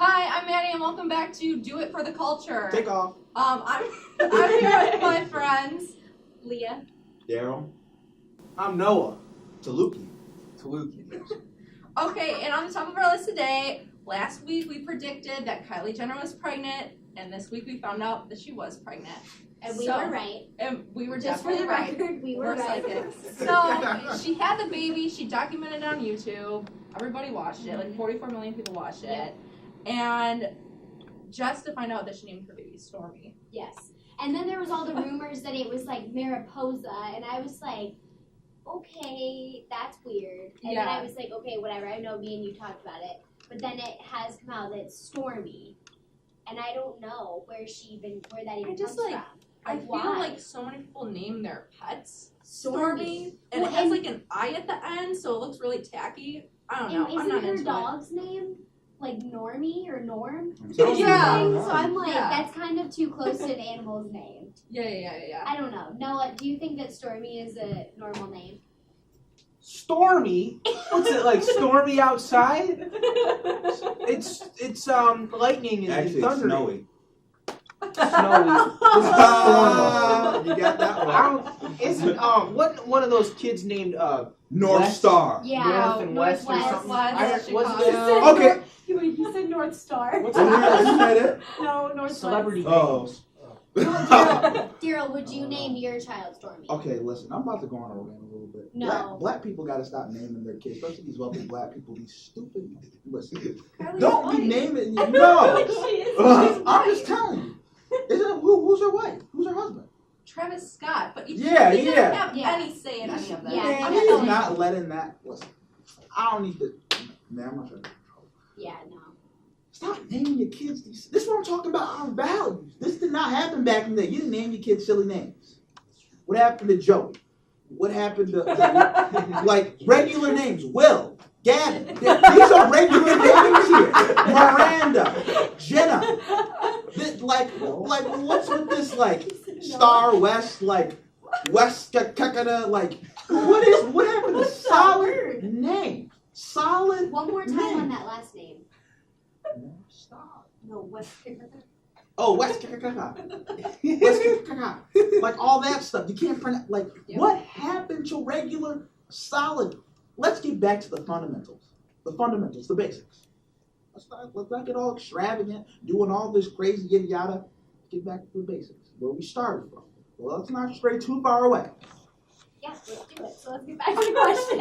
Hi, I'm Maddie, and welcome back to Do It for the Culture. Take off. I'm here with my friends, Leah, Daryl. I'm Noah. Taluki. Okay, and on the top of our list today, last week we predicted that Kylie Jenner was pregnant, and this week we found out that she was pregnant. And we were right. And we were Just for definitely the right. record, we were right. Psychics. So she had the baby. She documented it on YouTube. Everybody watched it. Like 44 million people watched it. Yep. And just to find out that she named her baby Stormy. Yes. And then there was all the rumors that it was like Mariposa, and I was like, okay, that's weird. And then I was like, okay, whatever. I know me and you talked about it. But then it has come out that it's Stormy. And I don't know where that even comes from. I feel like so many people name their pets Stormy. and it has like an I at the end, so it looks really tacky. I don't know. And I'm not isn't her into dog's name like Normie or Norm? Yeah. So I'm like, Yeah. that's kind of too close to an animal's name. Yeah. I don't know. Noah, do you think that Stormy is a normal name? Stormy? What's it like? Stormy outside? It's lightning and Actually, it's thunder. snowy. Snowy. You got that one. Isn't what one of those kids named North West? Star. Yeah. North and West or Northwest. something? Northwest, Wasn't Chicago. it? Okay. Wait, you said North Star. What's Oh, yeah, you said it. No, Northwest. Celebrity Oh. names. Daryl, would you name your child Stormy? Okay, listen, I'm about to go on a rant a little bit. No. Black people gotta stop naming their kids, especially these wealthy black people, these stupid. Listen, Kylie's don't funny. be naming. No! She is. I'm just telling you. Who's her wife? Who's her husband? Travis Scott, but he Yeah, doesn't yeah. have Yeah. any say in any of this. Yeah. I'm He's telling not you. letting that. Listen, I don't need to. Man, I'm not sure. Yeah, no. Stop naming your kids these. This is what I'm talking about. Our values. This did not happen back in the day. You didn't name your kids silly names. What happened to Joey? What happened to like regular names? Will, Gavin. These are regular names here. Miranda, Jenna. Like what's with this like Star West like West Kakada like what happened to solid name? Solid. One more time name. on that last name. Stop. No, West. Oh, West Kaka. Like all that stuff. You can't pronounce. Like, what happened to regular, solid? Let's get back to the fundamentals. The basics. Let's not get all extravagant, doing all this crazy yada yada. Get back to the basics, where we started from. Well, let's not stray too far away. Yeah, let's do it. So let's get back to the question.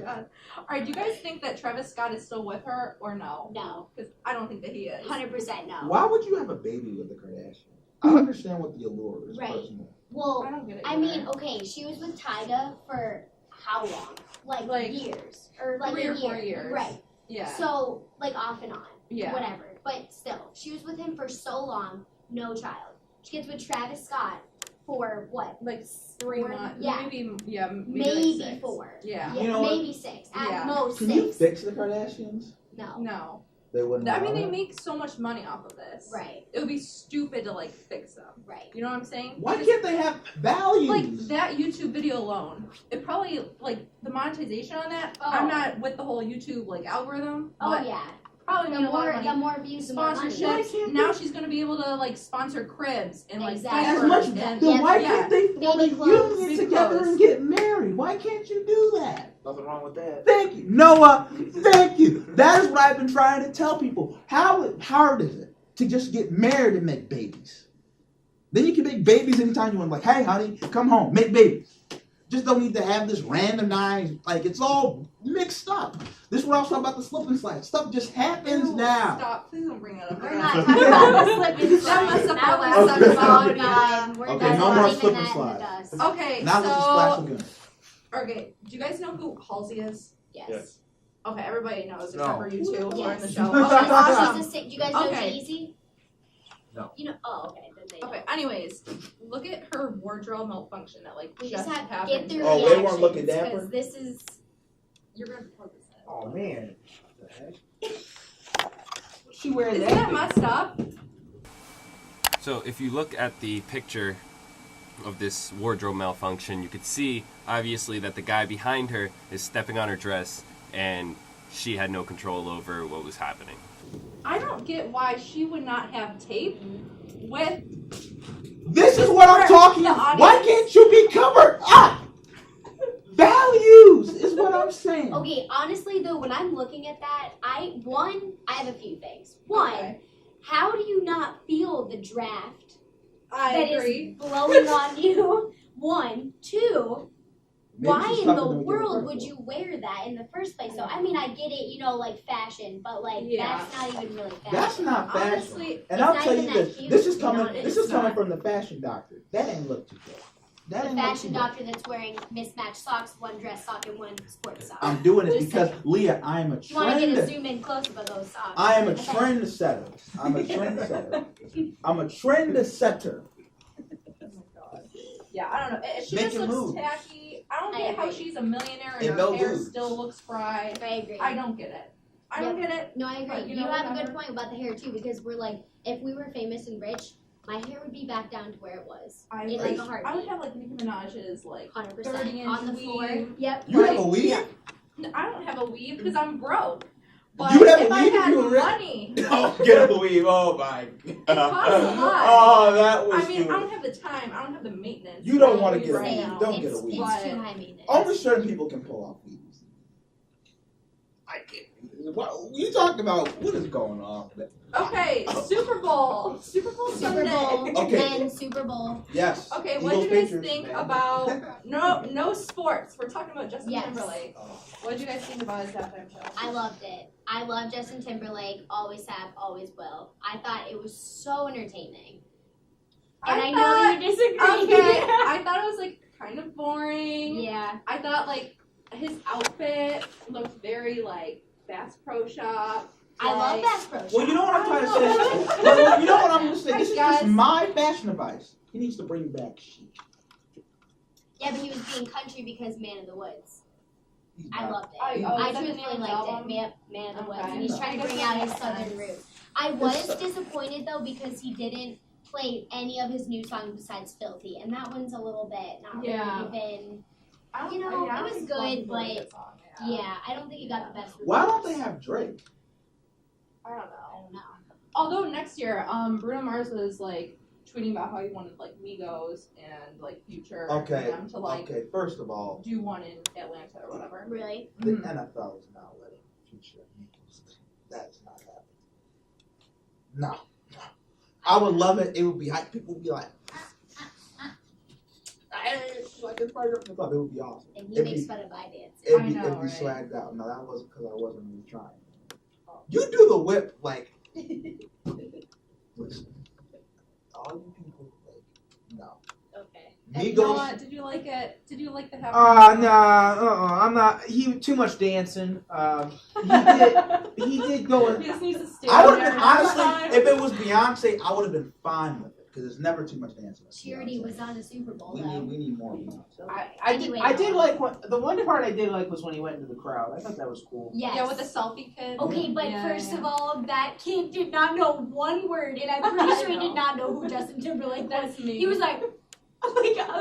God. All right, do you guys think that Travis Scott is still with her or no? No. Because I don't think that he is. 100% no. Why would you have a baby with the Kardashians? I understand what the allure is, Right. personally. Well, I don't get it. I either. mean, okay, she was with Tyga for how long? Like years. Or like 3 or a 4 year. years. Right. Yeah. So, like off and on. Yeah. Whatever. But still, she was with him for so long, no child. She gets with Travis Scott for what? Like 3 months. Yeah. Maybe Maybe like 6. 4. Yeah. Yeah, You know what? maybe 6. At Yeah. most Can 6. you fix the Kardashians? No. No. They wouldn't. I mean, allow they it? make so much money off of this. Right. It would be stupid to like fix them. Right. You know what I'm saying? Why Because, can't they have values? like that YouTube video alone? It probably like the monetization on that. Oh. I'm not with the whole YouTube like algorithm. Oh but yeah. Probably The made a lot of more, money. the more views, the more money. Sponsorships. Now she's gonna be able to like sponsor cribs and like Exactly. As diapers much, and then Yeah, why yeah. can't they form a Baby clothes. union Baby together clothes. and get married? Why can't you do that? Nothing wrong with that. Thank you, Noah. Thank you. That is what I've been trying to tell people. How hard is it to just get married and make babies? Then you can make babies anytime you want. Like, hey, honey, come home, make babies. Just don't need to have this randomized. Like, it's all mixed up. This is what I was talking about the slip and slide. Stuff just happens Ew, now. Stop! Please don't bring that up. We're again. not talking about the slip and That slide. messed up That our was last so episode. fun. We're Okay, not no more leaving slip and that in the slide. dust. Okay, Now there's a splash so again. okay, do you guys know who Halsey is? Yes. Okay, everybody knows No. except for you two who are in Yes. the show. Oh, Okay, She's awesome. a sick. Do you guys know Okay. Jay-Z? No. You know? Oh, okay. Then they know. Okay, anyways, look at her wardrobe malfunction that like We just just have to happened. get through Oh, they weren't looking reactions, dapper? 'cause this is. You're gonna plug this in. Oh man. What the heck? What's she wearing Isn't that messed up? So if you look at the picture of this wardrobe malfunction, you could see obviously that the guy behind her is stepping on her dress and she had no control over what was happening. I don't get why she would not have tape with. This is what I'm talking The about. audience. Why can't you be covered up? Values is what I'm saying. Okay, honestly though, when I'm looking at that, I have a few things. One, Okay. how do you not feel the draft I that agree. is blowing on you? One, two. Maybe Why she's in tougher the than we give her world credit would for. you wear that in the first place? So I mean, I get it, like fashion, but like Yeah. that's not even really fashion. That's not fashion. Honestly, And It's I'll not tell you even that this. cute, This is to be coming. honest. This is It's coming not. from the fashion doctor. That ain't look too good. That The ain't look fashion too good. doctor that's wearing mismatched socks, one dress sock and one sports sock. I'm doing this Just because saying. Leah, I am a You want to get a trend. zoom in close up of those socks? I am a Okay. trendsetter. I'm a trendsetter. I'm a trendsetter. oh my god. Yeah, I don't know. She Make just your looks move. tacky. I don't I get how agree. she's a millionaire and And her no hair dudes. still looks fried. I agree. I don't get it. I don't get it. No, I agree. But, you you know, have a good whatever. point about the hair too, because we're like, if we were famous and rich, my hair would be back down to where it was I in would- like a I would heartbeat. have like Nicki Minaj's like 100% 30-inch on the floor. weave. Yep. You have a Right, weave? yeah. No, I don't have a weave because I'm broke. But You have a if I weave if had you were rich? money, Oh, get a weave. Oh my. it costs a lot. Oh, that was I mean, good. I don't have the time. I don't have the maintenance. You don't for wanna weave get a right weave. now. Don't get a It's weave. too But- high maintenance. Only certain people can pull off weaves. I can't. What you talking about? What is going on? Okay, Super Bowl. Super Bowl Super Sunday. Bowl Okay. and Super Bowl. Yes. Okay, what Eagles, do you guys Patriots, think man. about no sports? We're talking about Justin Yes. Timberlake. What did you guys think about his halftime show? I loved it. I love Justin Timberlake. Always have, always will. I thought it was so entertaining. And I know you disagree. Okay, I thought it was like kind of boring. Yeah. I thought like his outfit looked very like Bass Pro Shop. I love like- Bass Pro Shop. Well, you know what I'm trying to I say. know. Well, you know what I'm going to say. I This is guess. just my fashion advice. He needs to bring back chic. Yeah, but he was being country because Man of the Woods. He's I not- loved it. I I is that the truthfully name of the liked album? it. Man of the Woods. Okay. And he's trying to bring out his southern roots. I was It's- disappointed though because he didn't play any of his new songs besides Filthy. And that one's a little bit not Yeah. really even. I don't- You know, yeah, I it don't was think good, Love is a but really good song, Yeah, I don't think he got the best. Why don't reviews. they have Drake? I don't I know. don't know. Although next year, Bruno Mars was like tweeting about how he wanted like Migos and like Future Okay. and them to like Okay. First of all, do one in Atlanta or whatever. Really? the Mhm. NFL is not letting Future and Migos. That's not happening. No. I would love it. It would be hype. People would be like, like it's right up in the club. It would be awesome. And he It'd makes be- fun of my dance. It'd I be, know, it'd be right? swagged out. No, that wasn't because I wasn't really trying. You do the whip like. Listen, all you people like no. Okay. And you know Migos. what? Did you like it? Did you like the half? I'm not. He too much dancing. He did go. He just needs to stay I would there have been honestly, time. if it was Beyonce, I would have been fine with it because there's never too much dancing. with She already Beyonce. was on a Super Bowl We though. need more Beyonce. Anyway, I did like the one part I did like was when he went into the crowd. I thought that was cool. Yes. Yeah, with the selfie kid. Okay, but Yeah, first yeah. of all, that kid did not know one word, and I'm pretty sure he did not know who Justin Timberlake was. That's me. He was like, I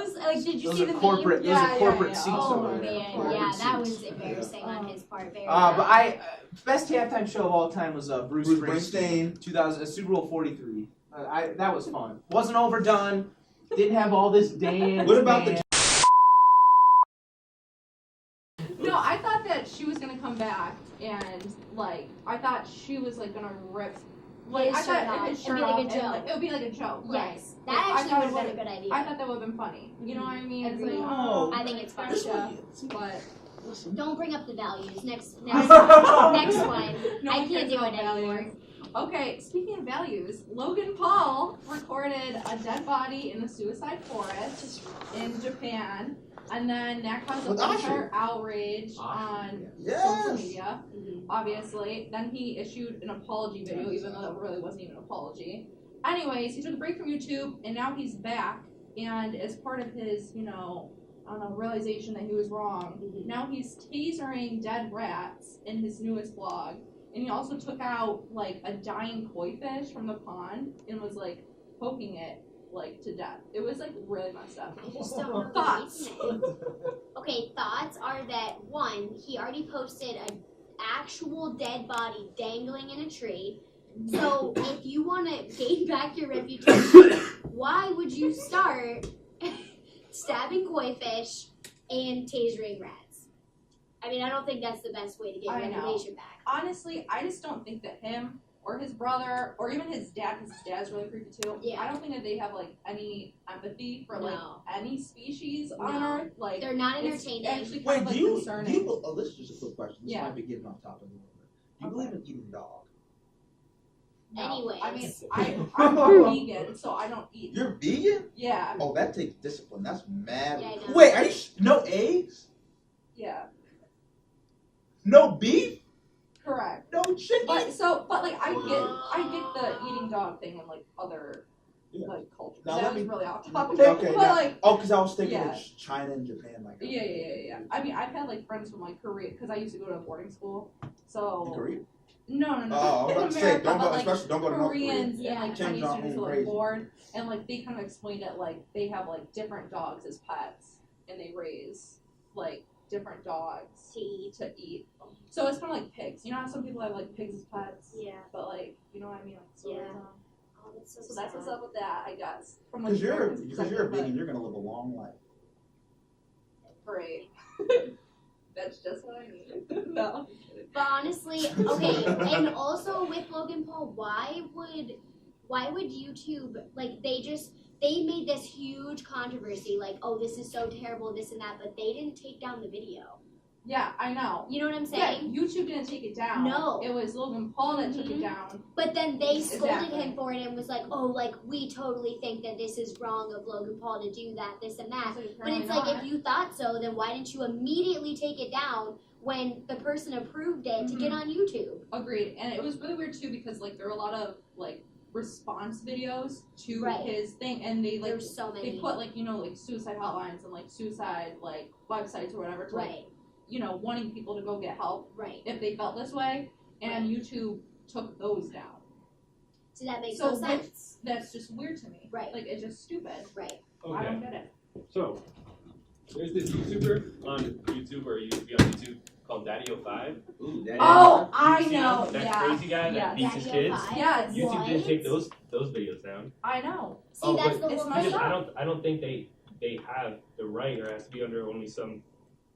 was like, did you Those see are the corporate. meme? Those Yeah, are corporate yeah, yeah. seats Oh over there. man, Corporate yeah, that seats. was embarrassing on his part. Very. But I best halftime show of all time was Bruce Bruce Springsteen, Springsteen. 2000 Super Bowl 43. That was fun. Wasn't overdone. Didn't have all this dance. What about the man. No, I thought that she was gonna come back and like I thought she was like gonna rip. Like His I shirt thought off. if his It'd be shirt like a off and, joke. like, it would be like a joke. Right. Yes, Like, that I actually thought would it have been a good idea. I thought that would have been funny. You know what I mean? It's Agreed. like, No. I think it's fun. This Gotcha. one- but Listen. Don't bring up the values. Next one. No I one can't cares do about it anymore. values. Okay, speaking of values, Logan Paul recorded a dead body in a suicide forest in Japan, and then that caused a With bunch Usher. of outrage on social Yes. media, obviously. Then he issued an apology video, even though that really wasn't even an apology. Anyways, he took a break from YouTube, and now he's back, and as part of his, I don't know, realization that he was wrong, now he's tasering dead rats in his newest vlog. And he also took out like a dying koi fish from the pond and was like poking it like to death. It was like really messed up. I just don't know Thoughts? the reasoning. Okay, thoughts are that one, he already posted actual dead body dangling in a tree. So if you want to gain back your reputation, why would you start stabbing koi fish and tasering rats? I mean, I don't think that's the best way to get your reputation back. Honestly, I just don't think that him or his brother or even his dad, because his dad's really creepy too. Yeah. I don't think that they have like any empathy for like No. any species on Earth. Like They're not it's entertaining. actually kind Wait, of like do you, concerning. oh, this is just a quick question. This Yeah. might be getting off topic a little bit. Do you believe in eating dog? No. I mean, Anyways. I'm a vegan, so I don't eat. You're vegan? Yeah, Oh, that takes discipline. That's mad. Yeah, I know. Wait, are you no eggs? yeah, No beef? correct. No chicken? But like I get the eating dog thing in like other Yeah. like cultures. Now, That let was me- really off topic. Okay, but now- like oh, because I was thinking Yeah. of China and Japan. Like yeah. I mean, I've had like friends from like Korea because I used to go to a boarding school. So In Korea? No. Oh, I was in about to say, America, don't but go, like especially don't go to North Korea. Koreans Yeah. and like Kim Chinese Jong-un students who are crazy. bored, and like they kind of explained it like they have like different dogs as pets, and they raise like different dogs To eat. to eat. So it's kind of like pigs. You know how some people have like pigs as pets, Yeah. but like you know what I mean, like so. Yeah. Oh, that's so So that's what's sad. up with that, I guess. From like Because you're America's a perspective, vegan, you're gonna live a long life. but great. That's just what I need. No. But honestly, okay, and also with Logan Paul, why would YouTube, like, they made this huge controversy, like, oh, this is so terrible, this and that, but they didn't take down the video. Yeah, I know. You know what I'm Yeah, saying? YouTube didn't take it down. No. It was Logan Paul that took Mhm. it down. But then they scolded Exactly. him for it and was like, oh, like, we totally think that this is wrong of Logan Paul to do that, this and that. So But apparently it's like, not. if you thought so, then why didn't you immediately take it down when the person approved it to get on YouTube? Agreed. And it was really weird too because like there were a lot of like response videos to Right. his thing, and they like There's so many. they put like like suicide hotlines and like suicide like websites or whatever to like Right, wanting people to go get help right. if they felt this way, and YouTube took those down. So that makes So no sense. That's just weird to me. Right. Like it's just stupid. Right. I don't Okay, get it. so there's this YouTuber on YouTube, or used to be on YouTube, called Daddy05. Ooh, that Oh, You I see know. That Yeah. crazy guy that Yes. beats his Daddy kids. 05? Yes. YouTube didn't take What? those videos down I know. See, Oh, that's but the it's whole my because thing. I don't think they have the right, or it has to be under only some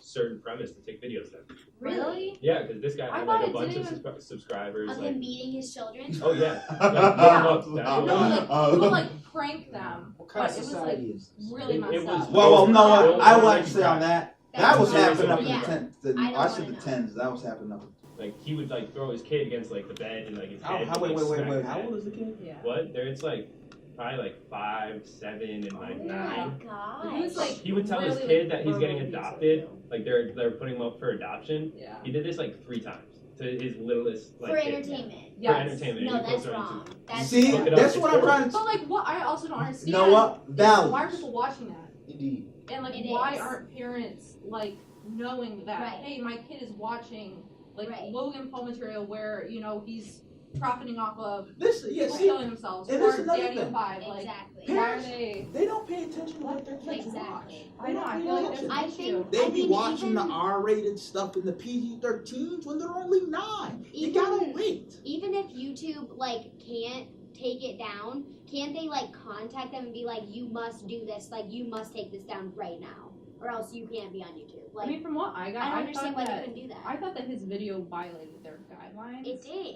certain premise to take videos down. Really? Yeah, because this guy I had thought like a it bunch of didn't subscribers. Of Like, him beating his children? oh yeah, No, like he'll like prank them, What kind but of it was society like is this? really It messed was- up. Well, no, Well, I would well, like to say on that. That That's was what- happening up in yeah. the tens. I don't I said wanna the know. tens. That was happening up. like he would like throw his kid against like the bed and like his Oh, head. how, would, wait, like, wait, smack wait. his How head. old is the kid? Yeah. What? It's like probably like 5, 7, and like Oh 9. my gosh. He was like He would tell his really, kid like, that he's getting verbally adopted. abusive. Like they're putting him up for adoption. Yeah. He did this like 3 times to his littlest like For kid. entertainment. For Yes. entertainment. No, and he that's posts it on wrong. YouTube. That's See, Look it up, that's it's what I'm trying to. But like, what I also don't understand. You know what? is Values. why are people watching that? Indeed. And like, It why is. aren't parents like knowing that? Right. Hey, my kid is watching like Right. Logan Paul material where he's profiting off of This, yeah. people See, killing themselves and or this is another Daddy thing. of Five. Like, Exactly. why are Parents- they? they don't pay attention to what their kids watch. Exactly. I know. I feel like that's an I issue. think- They I be mean, watching even- the R-rated stuff in the PG-13s when they're only 9. You Even- gotta wait. Even if YouTube like can't take it down, can't they like contact them and be like, you must do this, like you must take this down right now, or else you can't be on YouTube. Like I mean, from what I got, I don't I understand why thought they that couldn't do that. I thought that his video violated their guidelines. It did.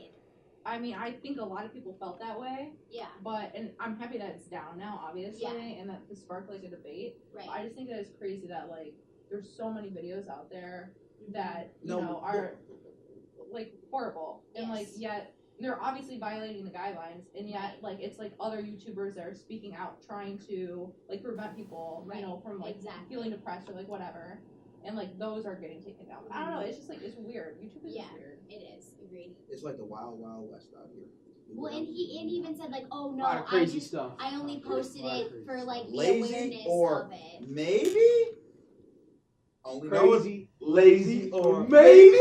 I mean, I think a lot of people felt that way, Yeah. and I'm happy that it's down now, obviously, Yeah. and that this sparked like a debate. Right. I just think that it's crazy that like there's so many videos out there that No, are like horrible, and like Yes. yet they're obviously violating the guidelines, and yet Right. like it's like other YouTubers that are speaking out, trying to like prevent people, Right. from like Exactly. feeling depressed or like whatever, and like those are getting taken down. I don't know. It's just like it's weird. YouTube is Yeah. just weird. It is. Agreed. It's like the wild, wild west out here. Well, and he even said like, oh A no, lot of I crazy just stuff. I only posted A lot of it crazy for stuff. like the Lazy awareness or of it. maybe? Only know it's Crazy, lazy or or maybe?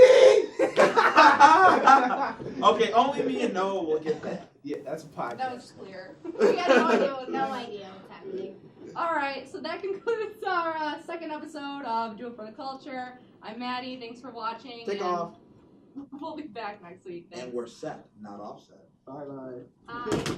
Okay, only me and Noah will get that. Yeah, that's a podcast. That was clear. We had no idea what No idea what's happening. All right, so that concludes our second episode of Do It for the Culture. I'm Maddie. Thanks for watching. Take and off. We'll be back next week. Thanks. And we're set, not offset. Bye bye. Bye.